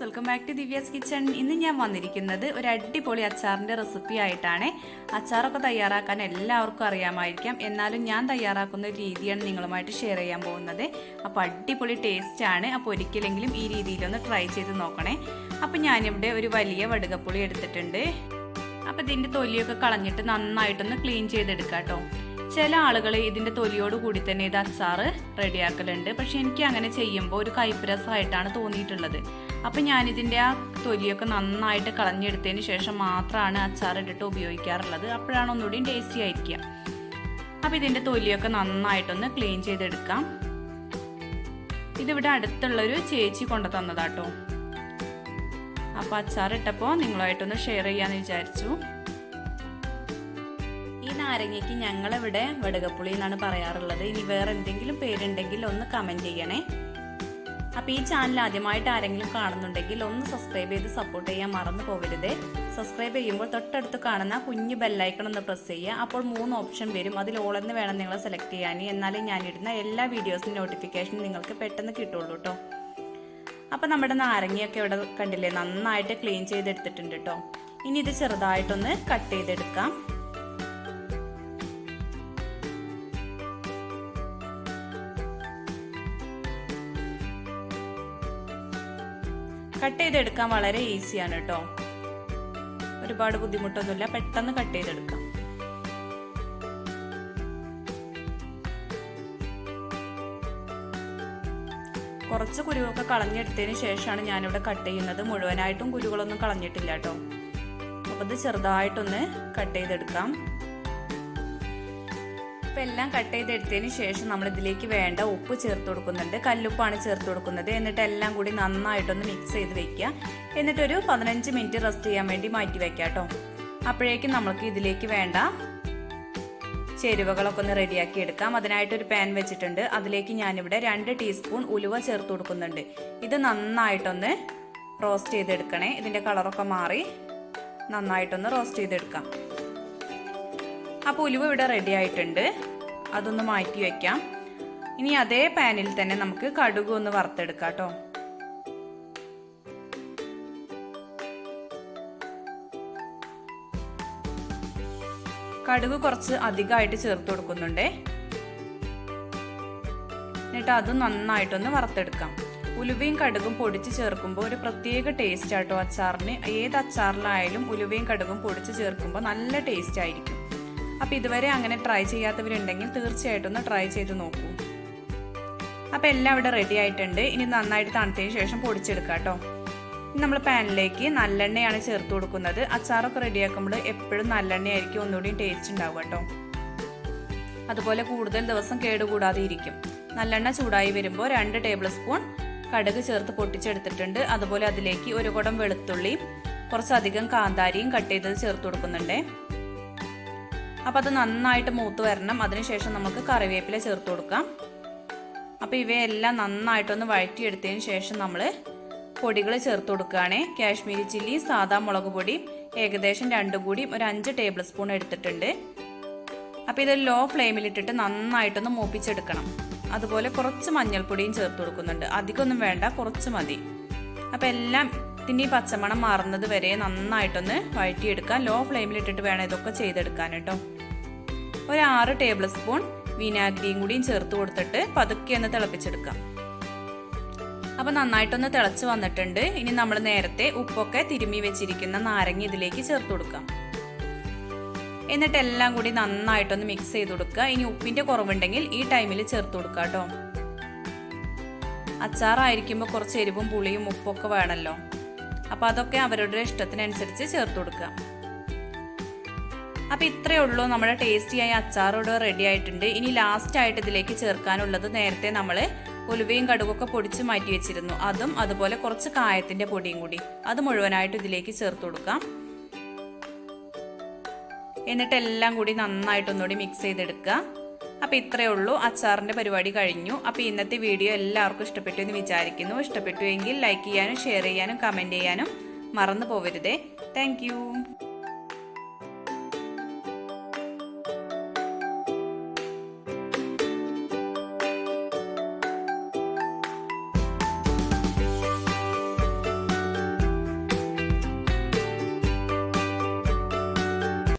Welcome back to Divya's kitchen. ഇന്ന് ഞാൻ വന്നിരിക്കുന്നത് ഒരു അടിപൊളി അച്ചാറിൻ്റെ റെസിപ്പി ആയിട്ടാണ്. അച്ചാറൊക്കെ തയ്യാറാക്കാൻ എല്ലാവർക്കും അറിയാമായിരിക്കാം, എന്നാലും ഞാൻ തയ്യാറാക്കുന്ന ഒരു രീതിയാണ് നിങ്ങളുമായിട്ട് ഷെയർ ചെയ്യാൻ പോകുന്നത്. അപ്പോൾ അടിപൊളി ടേസ്റ്റാണ്. അപ്പോൾ ഒരിക്കലെങ്കിലും ഈ രീതിയിലൊന്ന് ട്രൈ ചെയ്ത് നോക്കണേ. അപ്പോൾ ഞാനിവിടെ ഒരു വലിയ വടുകപ്പുളി എടുത്തിട്ടുണ്ട്. അപ്പോൾ ഇതിൻ്റെ തൊലിയൊക്കെ കളഞ്ഞിട്ട് നന്നായിട്ടൊന്ന് ക്ലീൻ ചെയ്തെടുക്കാം കേട്ടോ. ചില ആളുകൾ ഇതിൻ്റെ തൊലിയോട് കൂടി തന്നെ ഇത് അച്ചാറ് റെഡിയാക്കലുണ്ട്. പക്ഷെ എനിക്ക് അങ്ങനെ ചെയ്യുമ്പോൾ ഒരു കയ്പ്പ് രസമായിട്ടാണ് തോന്നിയിട്ടുള്ളത്. അപ്പം ഞാനിതിൻ്റെ ആ തൊലിയൊക്കെ നന്നായിട്ട് കളഞ്ഞെടുത്തതിന് ശേഷം മാത്രമാണ് അച്ചാർ ഇട്ടിട്ട് ഉപയോഗിക്കാറുള്ളത്. അപ്പോഴാണ് ഒന്നുകൂടി ടേസ്റ്റി ആയിരിക്കുക. അപ്പം ഇതിൻ്റെ തൊലിയൊക്കെ നന്നായിട്ടൊന്ന് ക്ലീൻ ചെയ്തെടുക്കാം. ഇതിവിടെ അടുത്തുള്ളൊരു ചേച്ചി കൊണ്ടു തന്നതാട്ടോ. അപ്പോൾ അച്ചാർ ഇട്ടപ്പോൾ നിങ്ങളുമായിട്ടൊന്ന് ഷെയർ ചെയ്യാമെന്ന് വിചാരിച്ചു. ഈ നാരങ്ങയ്ക്ക് ഞങ്ങളിവിടെ വടുകപ്പുളി എന്നാണ് പറയാറുള്ളത്. ഇനി വേറെ എന്തെങ്കിലും പേരുണ്ടെങ്കിൽ ഒന്ന് കമൻറ്റ് ചെയ്യണേ. അപ്പോൾ ഈ ചാനൽ ആദ്യമായിട്ട് ആരെങ്കിലും കാണുന്നുണ്ടെങ്കിൽ ഒന്ന് സബ്സ്ക്രൈബ് ചെയ്ത് സപ്പോർട്ട് ചെയ്യാൻ മറന്നു പോകരുത്. സബ്സ്ക്രൈബ് ചെയ്യുമ്പോൾ തൊട്ടടുത്ത് കാണുന്ന കുഞ്ഞു ബെല്ലൈക്കൺ ഒന്ന് പ്രസ് ചെയ്യുക. അപ്പോൾ 3 ഓപ്ഷൻ വരും. അതിൽ ഓളെന്ന് വേണം നിങ്ങൾ സെലക്ട് ചെയ്യാൻ. എന്നാലേ ഞാനിടുന്ന എല്ലാ വീഡിയോസിൻ്റെ നോട്ടിഫിക്കേഷൻ നിങ്ങൾക്ക് പെട്ടെന്ന് കിട്ടുള്ളൂ കേട്ടോ. അപ്പോൾ നമ്മുടെ നാരങ്ങയൊക്കെ ഇവിടെ കണ്ടില്ലേ, നന്നായിട്ട് ക്ലീൻ ചെയ്തെടുത്തിട്ടുണ്ട് കേട്ടോ. ഇനി ഇത് ചെറുതായിട്ടൊന്ന് കട്ട് ചെയ്തെടുക്കാം. കട്ട് ചെയ്തെടുക്കാൻ വളരെ ഈസിയാണ് കേട്ടോ. ഒരുപാട് ബുദ്ധിമുട്ടൊന്നുമില്ല, പെട്ടെന്ന് കട്ട് ചെയ്തെടുക്കാം. കുറച്ച് കുരുവൊക്കെ കളഞ്ഞെടുത്തതിന് ശേഷമാണ് ഞാനിവിടെ കട്ട് ചെയ്യുന്നത്. മുഴുവനായിട്ടും കുരുകളൊന്നും കളഞ്ഞിട്ടില്ല കേട്ടോ. അപ്പോൾ ഇത് ചെറുതായിട്ടൊന്ന് കട്ട് ചെയ്തെടുക്കാം. ഇപ്പം എല്ലാം കട്ട് ചെയ്തെടുത്തതിന് ശേഷം നമ്മൾ ഇതിലേക്ക് വേണ്ട ഉപ്പ് ചേർത്ത് കൊടുക്കുന്നുണ്ട്. കല്ലുപ്പാണ് ചേർത്ത് കൊടുക്കുന്നത്. എന്നിട്ട് എല്ലാം കൂടി നന്നായിട്ടൊന്ന് മിക്സ് ചെയ്ത് വെക്കുക. എന്നിട്ടൊരു 15 മിനിറ്റ് റെസ്റ്റ് ചെയ്യാൻ വേണ്ടി മാറ്റി വെക്കാം കേട്ടോ. അപ്പോഴേക്കും നമുക്ക് ഇതിലേക്ക് വേണ്ട ചേരുവകളൊക്കെ ഒന്ന് റെഡിയാക്കി എടുക്കാം. അതിനായിട്ടൊരു പാൻ വെച്ചിട്ടുണ്ട്. അതിലേക്ക് ഞാനിവിടെ 2 ടീസ്പൂൺ ഉലുവ ചേർത്ത് കൊടുക്കുന്നുണ്ട്. ഇത് നന്നായിട്ടൊന്ന് റോസ്റ്റ് ചെയ്തെടുക്കണേ. ഇതിൻ്റെ കളറൊക്കെ മാറി നന്നായിട്ടൊന്ന് റോസ്റ്റ് ചെയ്തെടുക്കാം. അപ്പോൾ ഉലുവ ഇവിടെ റെഡി ആയിട്ടുണ്ട്. അതൊന്ന് മാറ്റി വയ്ക്കാം. ഇനി അതേ പാനിൽ തന്നെ നമുക്ക് കടുക് ഒന്ന് വറുത്തെടുക്കാം കേട്ടോ. കടുക് കുറച്ച് അധികമായിട്ട് ചേർത്ത് കൊടുക്കുന്നുണ്ട്. എന്നിട്ട് അത് നന്നായിട്ടൊന്ന് വറുത്തെടുക്കാം. ഉലുവയും കടുകും പൊടിച്ച് ചേർക്കുമ്പോൾ ഒരു പ്രത്യേക ടേസ്റ്റ് ആട്ടോ അച്ചാറിന്. ഏത് അച്ചാറിലായാലും ഉലുവയും കടുകും പൊടിച്ച് ചേർക്കുമ്പോൾ നല്ല ടേസ്റ്റ് ആയിരിക്കും. അപ്പോൾ ഇതുവരെ അങ്ങനെ ട്രൈ ചെയ്യാത്തവരുണ്ടെങ്കിൽ തീർച്ചയായിട്ടും ഒന്ന് ട്രൈ ചെയ്ത് നോക്കൂ. അപ്പോൾ എല്ലാം ഇവിടെ റെഡി ആയിട്ടുണ്ട്. ഇനി നന്നായിട്ട് തണുത്തതിന് ശേഷം പൊടിച്ചെടുക്കാം കേട്ടോ. നമ്മൾ പാനിലേക്ക് നല്ലെണ്ണയാണ് ചേർത്ത് കൊടുക്കുന്നത്. അച്ചാറൊക്കെ റെഡിയാക്കുമ്പോൾ എപ്പോഴും നല്ലെണ്ണയായിരിക്കും ഒന്നുകൂടി ടേസ്റ്റ് ഉണ്ടാവുക കേട്ടോ. അതുപോലെ കൂടുതൽ ദിവസം കേടുകൂടാതെ ഇരിക്കും. നല്ലെണ്ണ ചൂടായി വരുമ്പോൾ 2 ടേബിൾ സ്പൂൺ കടുക് ചേർത്ത് പൊട്ടിച്ചെടുത്തിട്ടുണ്ട്. അതുപോലെ അതിലേക്ക് 1 കുടം വെളുത്തുള്ളിയും കുറച്ചധികം കാന്താരിയും കട്ട് ചെയ്തത് ചേർത്ത് കൊടുക്കുന്നുണ്ട്. അപ്പോൾ അത് നന്നായിട്ട് മൂത്ത് വരണം. അതിനുശേഷം നമുക്ക് കറിവേപ്പില ചേർത്ത് കൊടുക്കാം. അപ്പോൾ ഇവയെല്ലാം നന്നായിട്ടൊന്ന് വഴറ്റിയെടുത്തതിന് ശേഷം നമ്മൾ പൊടികൾ ചേർത്ത് കൊടുക്കുകയാണ്. കാശ്മീരി ചില്ലി, സാദാ മുളക് പൊടി ഏകദേശം 2 കൂടി ഒരു 5 ടേബിൾ സ്പൂൺ എടുത്തിട്ടുണ്ട്. അപ്പോൾ ഇത് ലോ ഫ്ലെയിമിലിട്ടിട്ട് നന്നായിട്ടൊന്ന് മൂപ്പിച്ചെടുക്കണം. അതുപോലെ കുറച്ച് മഞ്ഞൾപ്പൊടിയും ചേർത്ത് കൊടുക്കുന്നുണ്ട്. അധികമൊന്നും വേണ്ട, കുറച്ച് മതി. അപ്പോൾ എല്ലാം ഇതിൻ്റെ പച്ചമണം മാറുന്നത് വരെ നന്നായിട്ടൊന്ന് വഴറ്റിയെടുക്കാം. ലോ ഫ്ലെയിമിലിട്ടിട്ട് വേണം ഇതൊക്കെ ചെയ്തെടുക്കാൻ കേട്ടോ. ഒരു 6 ടേബിൾ സ്പൂൺ വിനാഗിരിയും കൂടിയും ചേർത്ത് കൊടുത്തിട്ട് പതുക്കെ ഒന്ന് തിളപ്പിച്ചെടുക്കാം. അപ്പോൾ നന്നായിട്ടൊന്ന് തിളച്ച് വന്നിട്ടുണ്ട്. ഇനി നമ്മൾ നേരത്തെ ഉപ്പൊക്കെ തിരുമ്മി വെച്ചിരിക്കുന്ന നാരങ്ങ ഇതിലേക്ക് ചേർത്ത് കൊടുക്കാം. എന്നിട്ട് എല്ലാം കൂടി നന്നായിട്ടൊന്ന് മിക്സ് ചെയ്ത് കൊടുക്കുക. ഇനി ഉപ്പിൻ്റെ കുറവുണ്ടെങ്കിൽ ഈ ടൈമിൽ ചേർത്ത് കൊടുക്കുക കേട്ടോ. അച്ചാറായിരിക്കുമ്പോൾ കുറച്ച് എരിവും പുളിയും ഉപ്പൊക്കെ വേണമല്ലോ. അപ്പോൾ അതൊക്കെ അവരുടെ ഇഷ്ടത്തിനനുസരിച്ച് ചേർത്ത് കൊടുക്കുക. അപ്പോൾ ഇത്രയേ ഉള്ളൂ, നമ്മുടെ ടേസ്റ്റിയായ അച്ചാറോട് റെഡി ആയിട്ടുണ്ട്. ഇനി ലാസ്റ്റ് ആയിട്ട് ഇതിലേക്ക് ചേർക്കാനുള്ളത് നേരത്തെ നമ്മൾ ഉലുവയും കടുകൊക്കെ പൊടിച്ച് മാറ്റി വെച്ചിരുന്നു. അതും അതുപോലെ കുറച്ച് കായത്തിൻ്റെ പൊടിയും കൂടി അത് മുഴുവനായിട്ട് ഇതിലേക്ക് ചേർത്ത് കൊടുക്കാം. എന്നിട്ട് എല്ലാം കൂടി നന്നായിട്ടൊന്നുകൂടി മിക്സ് ചെയ്തെടുക്കുക. അപ്പോൾ ഇത്രയേ ഉള്ളൂ, അച്ചാറിൻ്റെ പരിപാടി കഴിഞ്ഞു. അപ്പോൾ ഇന്നത്തെ വീഡിയോ എല്ലാവർക്കും ഇഷ്ടപ്പെട്ടു എന്ന് വിചാരിക്കുന്നു. ഇഷ്ടപ്പെട്ടു എങ്കിൽ ലൈക്ക് ചെയ്യാനും ഷെയർ ചെയ്യാനും കമൻറ്റ് ചെയ്യാനും മറന്നു പോകരുതേ. താങ്ക്